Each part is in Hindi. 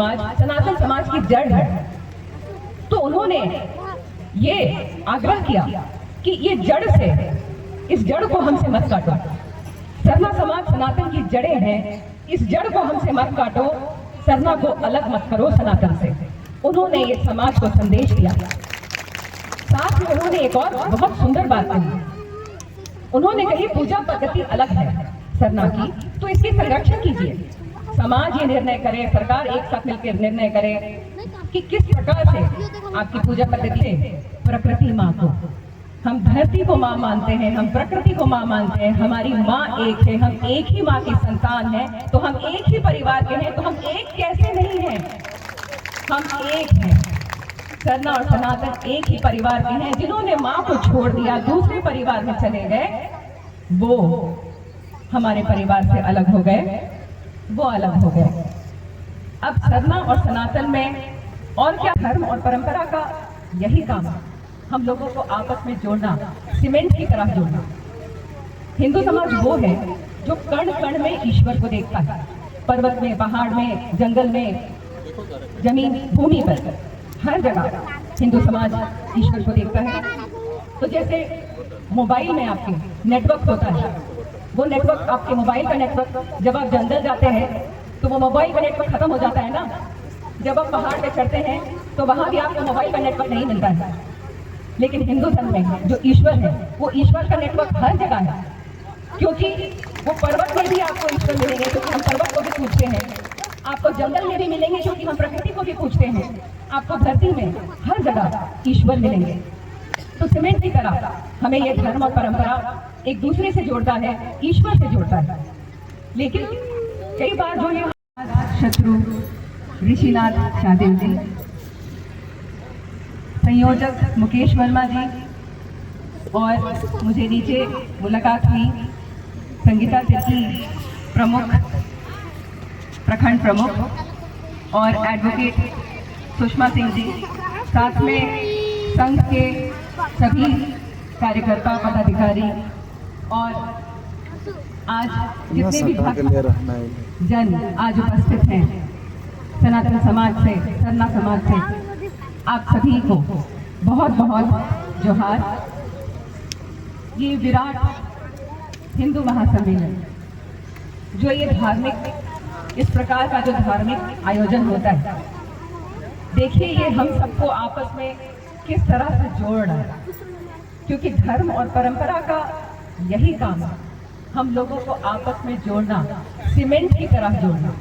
सनातन समाज की जड़ है। तो उन्होंने ये आग्रह किया कि ये जड़ से, इस जड़ को हमसे मत काटो। सरना समाज सनातन की जड़ें हैं, इस जड़ को हमसे मत काटो, सरना को अलग मत करो सनातन से। उन्होंने ये समाज को संदेश दिया। साथ में उन्होंने एक और बहुत सुंदर बात कही। उन्होंने कही पूजा पद्धति अलग है सरना की, तो इसकी संरक्षण कीजिए। समाज ये निर्णय करे, सरकार एक साथ मिलकर निर्णय करे कि किस प्रकार से आपकी पूजा पद्धति है। प्रकृति माँ को हम धरती को माँ मानते हैं, हम प्रकृति को माँ मानते हैं। हमारी माँ एक है, हम एक ही माँ की संतान हैं, तो हम एक ही परिवार के हैं। तो हम एक कैसे नहीं हैं, हम एक हैं। सरना और सनातन एक ही परिवार के हैं। जिन्होंने माँ को छोड़ दिया, दूसरे परिवार में चले गए, वो हमारे परिवार से अलग हो गए, वो अलग हो गए। अब सरना और सनातन में और क्या, धर्म और परंपरा का यही काम है, हम लोगों को आपस में जोड़ना, सीमेंट की तरह जोड़ना। हिंदू समाज वो है जो कण कण में ईश्वर को देखता है। पर्वत में, पहाड़ में, जंगल में, जमीन, भूमि पर, हर जगह हिंदू समाज ईश्वर को देखता है। तो जैसे मोबाइल में आपके नेटवर्क होता है, वो नेटवर्क, आपके मोबाइल का नेटवर्क, जब आप जंगल जाते हैं तो वो मोबाइल का नेटवर्क खत्म हो जाता है ना। जब आप पहाड़ पे चढ़ते हैं तो वहां भी आपको मोबाइल का नेटवर्क नहीं मिलता है। लेकिन हिंदू धर्म में जो ईश्वर है, वो ईश्वर का नेटवर्क हर जगह है। क्योंकि वो पर्वत में भी आपको ईश्वर मिलेंगे, क्योंकि हम पर्वत को भी पूजते हैं। आपको जंगल में भी मिलेंगे, क्योंकि हम प्रकृति को भी पूजते हैं। आपको धरती में हर जगह ईश्वर मिलेंगे। तो सीमेंट की तरह हमें ये धर्म और परंपरा एक दूसरे से जोड़ता है, ईश्वर से जोड़ता है। लेकिन कई बार जो ये शत्रु ऋषिनाथ शाहदेव जी, संयोजक मुकेश वर्मा जी, और मुझे नीचे मुलाकात हुई संगीता तिर्की प्रमुख, प्रखंड प्रमुख, और एडवोकेट सुषमा सिंह जी, साथ में संघ के सभी कार्यकर्ता, पदाधिकारी, और आज जितने भी भक्त जन आज उपस्थित हैं सनातन समाज से, सरना समाज से, आप सभी को बहुत बहुत जोहार। ये विराट हिंदू महासम्मेलन, जो ये धार्मिक, इस प्रकार का जो धार्मिक आयोजन होता है, देखिए ये हम सबको आपस में किस तरह से जोड़ रहा है। क्योंकि धर्म और परंपरा का यही काम है, हम लोगों को आपस में जोड़ना, सीमेंट की तरह जोड़ना।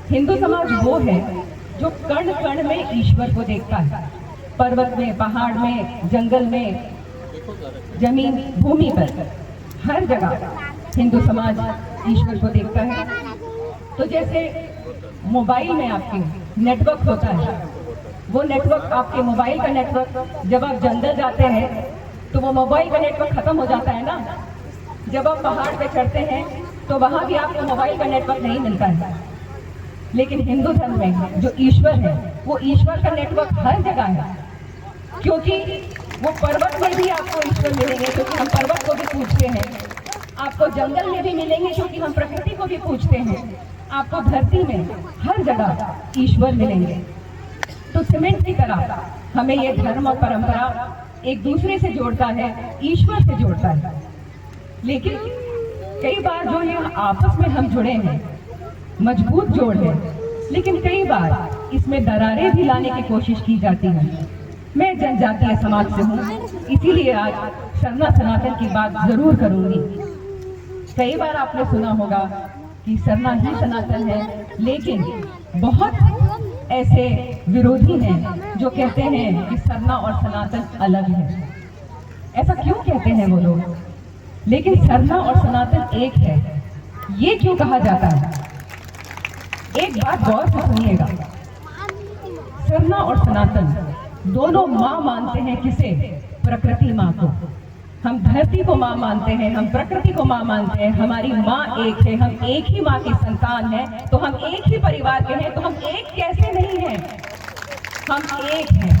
हिंदू समाज वो है जो कण कण में ईश्वर को देखता है। पर्वत में, पहाड़ में, जंगल में, जमीन, भूमि पर, हर जगह हिंदू समाज ईश्वर को देखता है। तो जैसे मोबाइल में आपके नेटवर्क होता है, वो नेटवर्क, आपके मोबाइल का नेटवर्क, जब आप जंगल जाते हैं तो वो मोबाइल का नेटवर्क खत्म हो जाता है ना। जब आप पहाड़ पे चढ़ते हैं तो वहां भी आपको मोबाइल का नेटवर्क नहीं मिलता है। लेकिन हिंदू धर्म में जो ईश्वर है, वो ईश्वर का नेटवर्क हर जगह है। क्योंकि वो पर्वत में भी आपको ईश्वर मिलेंगे, क्योंकि हम पर्वत को भी पूजते हैं। आपको जंगल में भी मिलेंगे, क्योंकि हम प्रकृति को भी पूजते हैं। आपको धरती में हर जगह ईश्वर मिलेंगे। तो सीमेंट की तरह हमें ये धर्म और परंपरा एक दूसरे से जोड़ता है, ईश्वर से जोड़ता है। लेकिन कई बार जो ये आपस में हम जुड़े हैं, मजबूत जोड़ है, लेकिन कई बार इसमें दरारें भी लाने की कोशिश की जाती है। मैं जनजातीय समाज से हूँ, इसीलिए आज सरना सनातन की बात जरूर करूंगी। कई बार आपने सुना होगा कि सरना ही सनातन है, लेकिन बहुत ऐसे विरोधी हैं जो कहते हैं कि सरना और सनातन अलग है। ऐसा क्यों कहते हैं वो लोग? लेकिन सरना और सनातन एक है, ये क्यों कहा जाता है? एक बात गौर से सुनिएगा। सरना और सनातन दोनों माँ मानते हैं किसे? प्रकृति माँ को। हम धरती को माँ मानते हैं, हम प्रकृति को माँ मानते हैं। हमारी माँ एक है, हम एक ही माँ की संतान हैं, तो हम एक ही परिवार के हैं। तो हम एक कैसे नहीं हैं, हम एक हैं।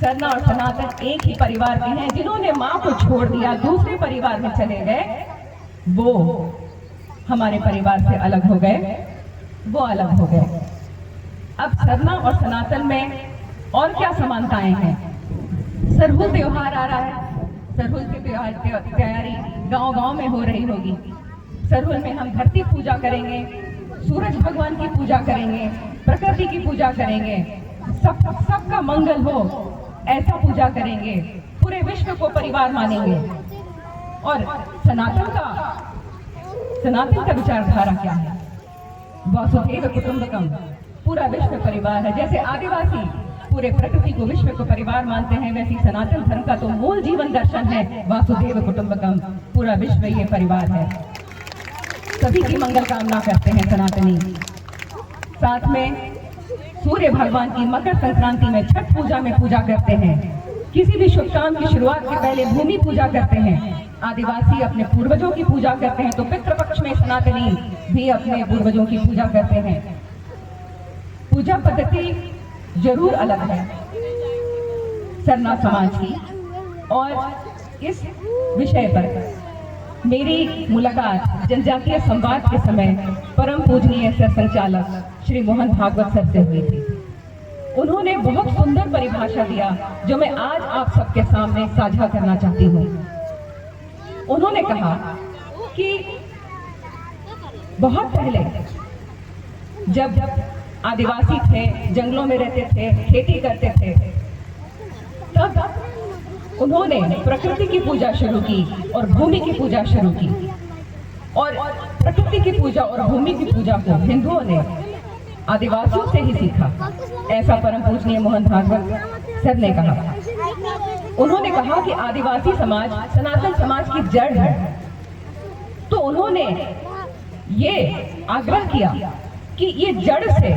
सरना और सनातन एक ही परिवार के हैं। जिन्होंने माँ को छोड़ दिया, दूसरे परिवार में चले गए, वो हमारे परिवार से अलग हो गए, वो अलग हो गए। सरना और सनातन में और क्या समानताएं हैं। सरहुल त्योहार आ रहा है, सरहुल के त्योहार की तैयारी गांव-गांव में हो रही होगी। सरहुल में हम धरती पूजा करेंगे, सूरज भगवान की पूजा करेंगे, प्रकृति की पूजा करेंगे, सबका मंगल हो ऐसा पूजा करेंगे, पूरे विश्व को परिवार मानेंगे। और सनातन का विचारधारा क्या है? वासुदेव कुटुंबकम, पूरा विश्व परिवार है। जैसे आदिवासी पूरे प्रकृति को विश्व को परिवार मानते हैं, वैसी सनातन धर्म का तो मूल जीवन दर्शन है वासुदेव कुटुंबकम, पूरा विश्व ये परिवार है। सभी की मंगल कामना करते हैं सनातनी। साथ में सूर्य भगवान की मकर संक्रांति में छठ पूजा में पूजा करते हैं। किसी भी शुभ काम की शुरुआत के पहले भूमि पूजा करते हैं। आदिवासी अपने पूर्वजों की पूजा करते हैं, तो पितृपक्ष में सनातनी भी अपने पूर्वजों की पूजा करते हैं। पूजा पद्धति जरूर अलग है सरना समाज की, और इस विषय पर मेरी मुलाकात जनजातीय संवाद के समय परम पूजनीय सर संचालक श्री मोहन भागवत सर से हुई थी। उन्होंने बहुत सुंदर परिभाषा दिया जो मैं आज आप सबके सामने साझा करना चाहती हूँ। उन्होंने कहा कि बहुत पहले जब आदिवासी थे, जंगलों में रहते थे, खेती करते थे, तब उन्होंने प्रकृति की पूजा शुरू की और भूमि की पूजा शुरू की। और प्रकृति की पूजा और भूमि की पूजा को हिंदुओं ने आदिवासियों से ही सीखा, ऐसा परम पूजनीय मोहन भागवत सर ने कहा। उन्होंने कहा कि आदिवासी समाज सनातन समाज की जड़ है, तो उन्होंने ये आग्रह किया कि ये जड़ से,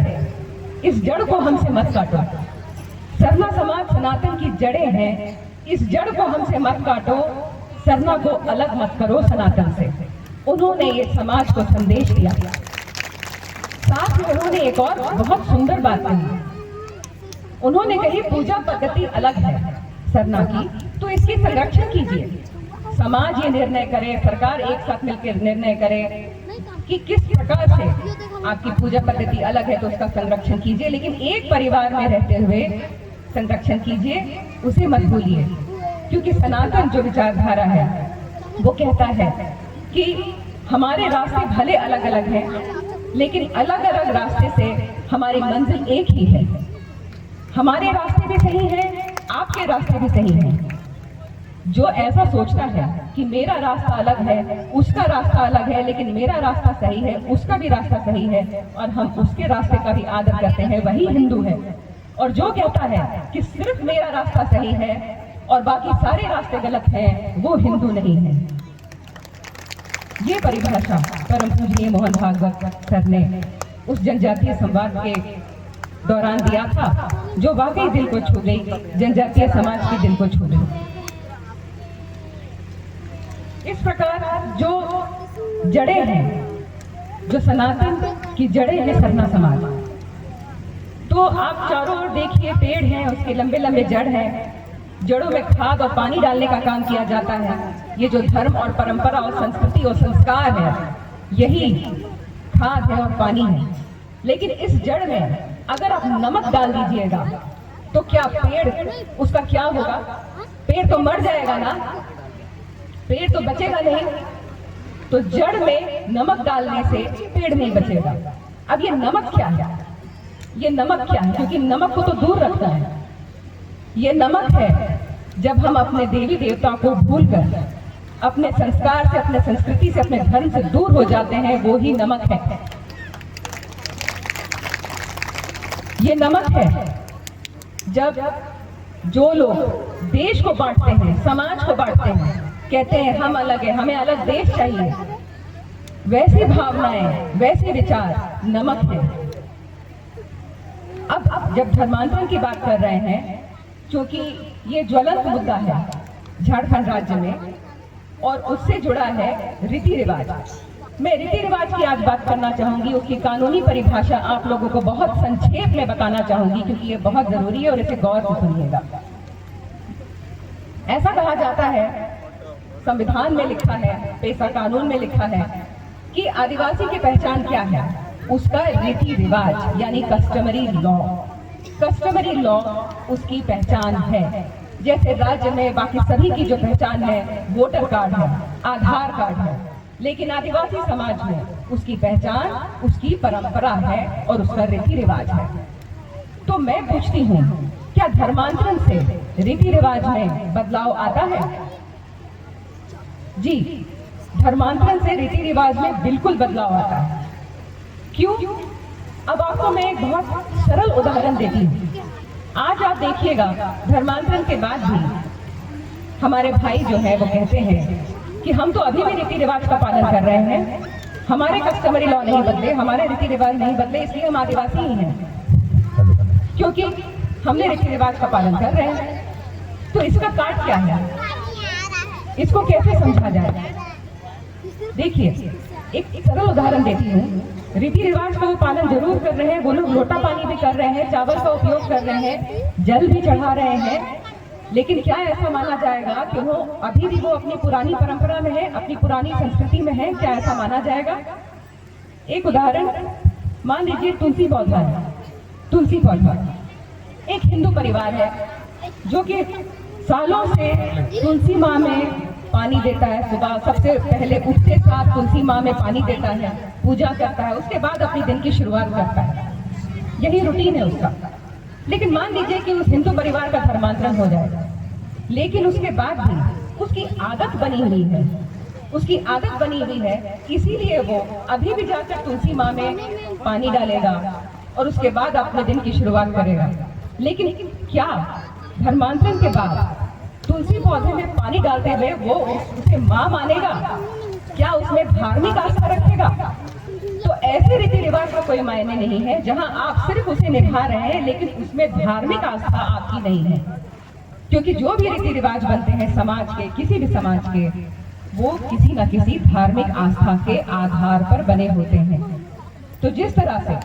इस जड़ को हमसे मत काटो। सरना समाज सनातन की जड़ें हैं, इस जड़ को हमसे मत काटो, सरना को अलग मत करो सनातन से। उन्होंने ये समाज को संदेश दिया। साथ में उन्होंने एक और बहुत सुंदर बात कही। उन्होंने कही पूजा पद्धति अलग है सरना की, तो इसकी संरक्षण कीजिए। समाज ये निर्णय करे, सरकार एक साथ मिलकर निर्णय करे कि किस प्रकार से आपकी पूजा पद्धति अलग है, तो उसका संरक्षण कीजिए, लेकिन एक परिवार में रहते हुए संरक्षण कीजिए, उसे मत भूलिए। क्योंकि सनातन जो विचारधारा है वो कहता है कि हमारे रास्ते भले अलग अलग हैं, लेकिन अलग अलग रास्ते से हमारी मंजिल एक ही है। हमारे रास्ते भी सही हैं, आपके रास्ते भी सही हैं। जो ऐसा सोचता है कि मेरा रास्ता अलग है, उसका रास्ता अलग है, लेकिन मेरा रास्ता सही है, उसका भी रास्ता सही है, और हम उसके रास्ते का भी आदर करते हैं, वही हिंदू है। और जो कहता है कि सिर्फ मेरा रास्ता सही है और बाकी सारे रास्ते गलत हैं, वो हिंदू नहीं है। ये परिभाषा परम पूजनीय मोहन भागवत सर ने उस जनजातीय संवाद के दौरान दिया था, जो वाकई दिल को छू गई, जनजातीय समाज के दिल को छू गई। इस प्रकार जो जड़ें हैं, जो सनातन की जड़ें हैं सरना समाज, तो आप चारों ओर देखिए, पेड़ हैं, उसके लंबे लंबे जड़ हैं, जड़ों में खाद और पानी डालने का काम किया जाता है। ये जो धर्म और परंपरा और संस्कृति और संस्कार है, यही खाद है और पानी है। लेकिन इस जड़ में अगर आप नमक डाल दीजिएगा तो क्या पेड़, उसका क्या होगा? पेड़ तो मर जाएगा ना, पेड़ तो बचेगा नहीं। तो जड़ में नमक डालने से पेड़ नहीं बचेगा। अब ये नमक क्या है? ये नमक क्या है? क्योंकि नमक को तो दूर रखना है। ये नमक है जब हम अपने देवी देवता को भूलकर अपने संस्कार से, अपने संस्कृति से, अपने धर्म से दूर हो जाते हैं, वो ही नमक है। ये नमक है जब जो लोग देश को बांटते हैं, समाज को बांटते हैं, कहते हैं हम अलग है, हमें अलग देश चाहिए, वैसी भावनाएं, वैसे विचार नमक है। अब जब धर्मांतरण की बात कर रहे हैं, क्योंकि ये ज्वलंत मुद्दा है झारखंड राज्य में, और उससे जुड़ा है रीति रिवाज। मैं रीति रिवाज की आज बात करना चाहूंगी, उसकी कानूनी परिभाषा आप लोगों को बहुत संक्षेप में बताना चाहूंगी, क्योंकि ये बहुत जरूरी है और इसे गौर से सुनिएगा। ऐसा कहा जाता है, संविधान में लिखा है, पेशा कानून में लिखा है कि आदिवासी की पहचान क्या है। उसका रीति रिवाज यानी कस्टमरी लॉ उसकी पहचान है। जैसे राज्य में बाकी सभी की जो पहचान है वोटर कार्ड है, आधार कार्ड है, लेकिन आदिवासी समाज में उसकी पहचान उसकी परंपरा है और उसका रीति रिवाज है। तो मैं पूछती हूँ, क्या धर्मांतरण से रीति रिवाज में बदलाव आता है? जी, धर्मांतरण से रीति रिवाज में बिल्कुल बदलाव आता है। क्यों? अब आपको मैं एक बहुत सरल उदाहरण देती हूँ। आज आप देखिएगा, धर्मांतरण के बाद भी हमारे भाई जो है वो कहते हैं कि हम तो अभी भी रीति रिवाज का पालन कर रहे हैं, हमारे कस्टमरी लॉ नहीं बदले, हमारे रीति रिवाज नहीं बदले, इसलिए हम आदिवासी ही हैं, क्योंकि हमने रीति रिवाज का पालन कर रहे हैं। तो इसका काट क्या है? इसको कैसे समझा जाए? देखिए, एक सरल उदाहरण देती हूँ। रीति रिवाज का वो पालन जरूर कर रहे हैं, वो लोग लोटा पानी भी कर रहे हैं, चावल का उपयोग कर रहे हैं, जल भी चढ़ा रहे हैं, लेकिन क्या ऐसा माना जाएगा कि वो अभी भी वो अपनी पुरानी परंपरा में है, अपनी पुरानी संस्कृति में है? क्या ऐसा माना जाएगा? एक उदाहरण मान लीजिए, तुलसी पौधा है। तुलसी पौधा एक हिंदू परिवार है जो कि सालों से तुलसी माँ में पानी देता है। सुबह सबसे पहले उठते साथ तुलसी माँ में पानी देता है, पूजा करता है, उसके बाद अपनी दिन की शुरुआत करता है। यही रूटीन है उसका। लेकिन मान लीजिए कि उस हिंदू परिवार का धर्मांतरण हो जाएगा, लेकिन उसके बाद भी उसकी आदत बनी हुई है, उसकी आदत बनी हुई है, इसीलिए वो अभी भी जाकर तुलसी माँ में पानी डालेगा और उसके बाद अपने दिन की शुरुआत करेगा। लेकिन क्या धर्मांतरण के बाद तुलसी पौधे में पानी डालते हुए वो उसे माँ मानेगा? क्या उसमें धार्मिक आस्था रखेगा? तो ऐसे रीति रिवाज का कोई मायने नहीं है जहां आप सिर्फ उसे निभा रहे हैं, लेकिन उसमें धार्मिक आस्था आपकी नहीं है। क्योंकि जो भी रीति रिवाज बनते हैं समाज के, किसी भी समाज के, वो किसी न किसी धार्मिक आस्था के आधार पर बने होते हैं। तो जिस तरह से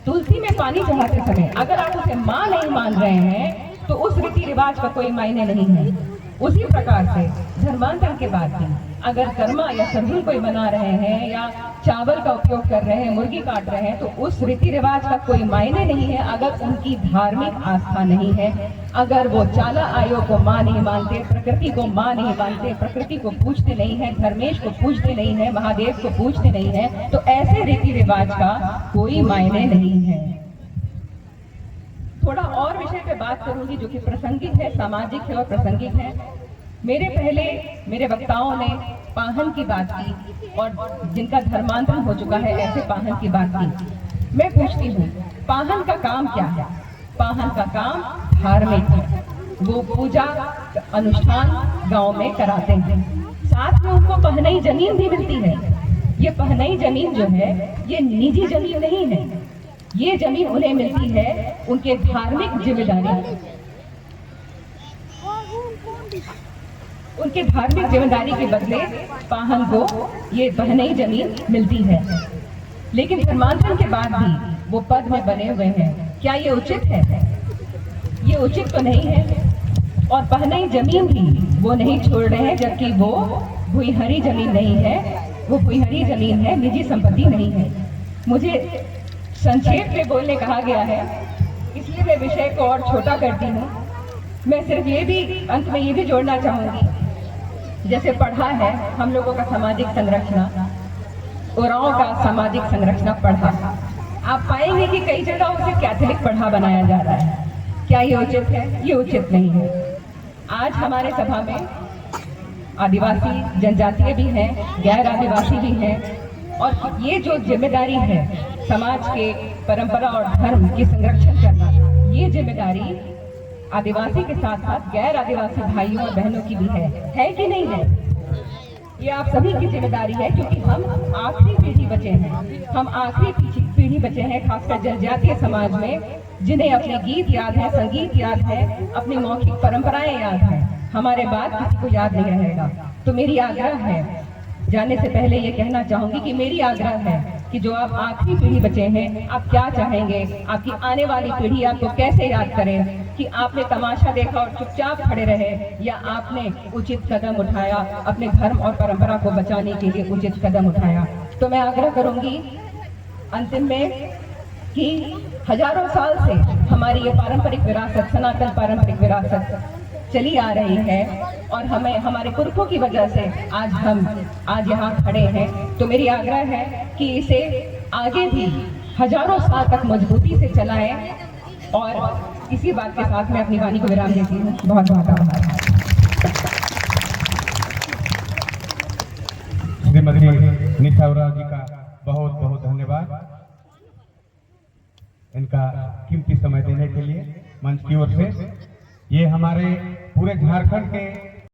तुलसी में पानी चढ़ाते समय अगर आप उसे माँ नहीं मान रहे हैं तो उस रीति रिवाज का कोई मायने नहीं है। उसी प्रकार से धर्मांतरण के बाद भी अगर कर्मा या सरहुल कोई बना रहे हैं या चावल का उपयोग कर रहे हैं, मुर्गी काट रहे हैं, तो उस रीति रिवाज का कोई मायने नहीं है अगर उनकी धार्मिक आस्था नहीं है। अगर वो चाला आयोग को माँ नहीं मानते, प्रकृति को माँ नहीं मानते, प्रकृति को पूजते नहीं है, धर्मेश को पूजते नहीं है, महादेव को पूजते नहीं है, तो ऐसे रीति रिवाज का कोई मायने नहीं है। थोड़ा और विषय पे बात करूंगी जो कि प्रासंगिक है, सामाजिक है और प्रासंगिक है। मेरे वक्ताओं ने पाहन की बात की और जिनका धर्मांतरण हो चुका है ऐसे पाहन की बात की। मैं पूछती हूँ, पाहन का काम क्या है? पाहन का काम धार्मिक है। वो पूजा अनुष्ठान गांव में कराते हैं, साथ में उनको पहनई जमीन भी मिलती है। ये पहनई जमीन जो है ये निजी जमीन नहीं है, ये जमीन उन्हें मिलती है उनके धार्मिक जिम्मेदारी के बदले पाहन को ये पहनई जमीन मिलती है। लेकिन धर्मांतरण के बाद भी वो पद में बने हुए हैं। क्या ये उचित है? ये उचित तो नहीं है। और पहनई जमीन भी वो नहीं छोड़ रहे हैं, जबकि वो भूइंहरी जमीन नहीं है, वो भूइंहरी जमीन है, निजी संपत्ति नहीं है। मुझे संक्षेप में बोलने कहा गया है, इसलिए मैं विषय को और छोटा करती हूँ। मैं सिर्फ ये भी अंत में ये भी जोड़ना चाहूँगी, जैसे पढ़ा है हम लोगों का सामाजिक संरचना, उरांव का सामाजिक संरचना पढ़ा, आप पाएंगे कि कई जगह उसे कैथोलिक पढ़ा बनाया जा रहा है। क्या ये उचित है? ये उचित नहीं है। आज हमारे सभा में आदिवासी जनजातीय भी हैं, गैर आदिवासी भी हैं, और ये जो जिम्मेदारी है समाज के परंपरा और धर्म की संरक्षण करना, ये जिम्मेदारी आदिवासी के साथ साथ गैर आदिवासी भाइयों और बहनों की भी है कि नहीं है? ये आप सभी की जिम्मेदारी है, क्योंकि हम आखिरी पीढ़ी बचे हैं। हम आखिरी पीढ़ी बचे हैं, खासकर जनजातीय समाज में, जिन्हें अपने गीत याद है, संगीत याद है, अपनी मौखिक परंपराएं याद है। हमारे बाद किसी को याद नहीं रहेगा। तो मेरी आग्रह है, जाने से पहले ये कहना चाहूंगी कि मेरी आग्रह है कि जो आप आखिरी पीढ़ी बचे हैं, आप क्या चाहेंगे? आपकी आने वाली पीढ़ी आपको कैसे याद करें कि आपने तमाशा देखा और चुपचाप खड़े रहे, या आपने उचित कदम उठाया, अपने धर्म और परंपरा को बचाने के लिए उचित कदम उठाया? तो मैं आग्रह करूंगी अंतिम में कि हजारों साल से हमारी ये पारंपरिक विरासत, सनातन पारंपरिक विरासत चली आ रही है और हमें हमारे पुरखों की वजह से हम आज यहाँ खड़े हैं। तो मेरी आग्रह है कि इसे आगे भी हजारों साल तक मजबूती से चलाएं और इसी बात के साथ मैं अपनी वाणी को विराम देती हूँ। बहुत बहुत आभार। श्रीमती निशा उरांव जी का बहुत बहुत धन्यवाद, इनका कीमती समय देने के लिए मंच की ओर से। ये हमारे पूरे झारखंड के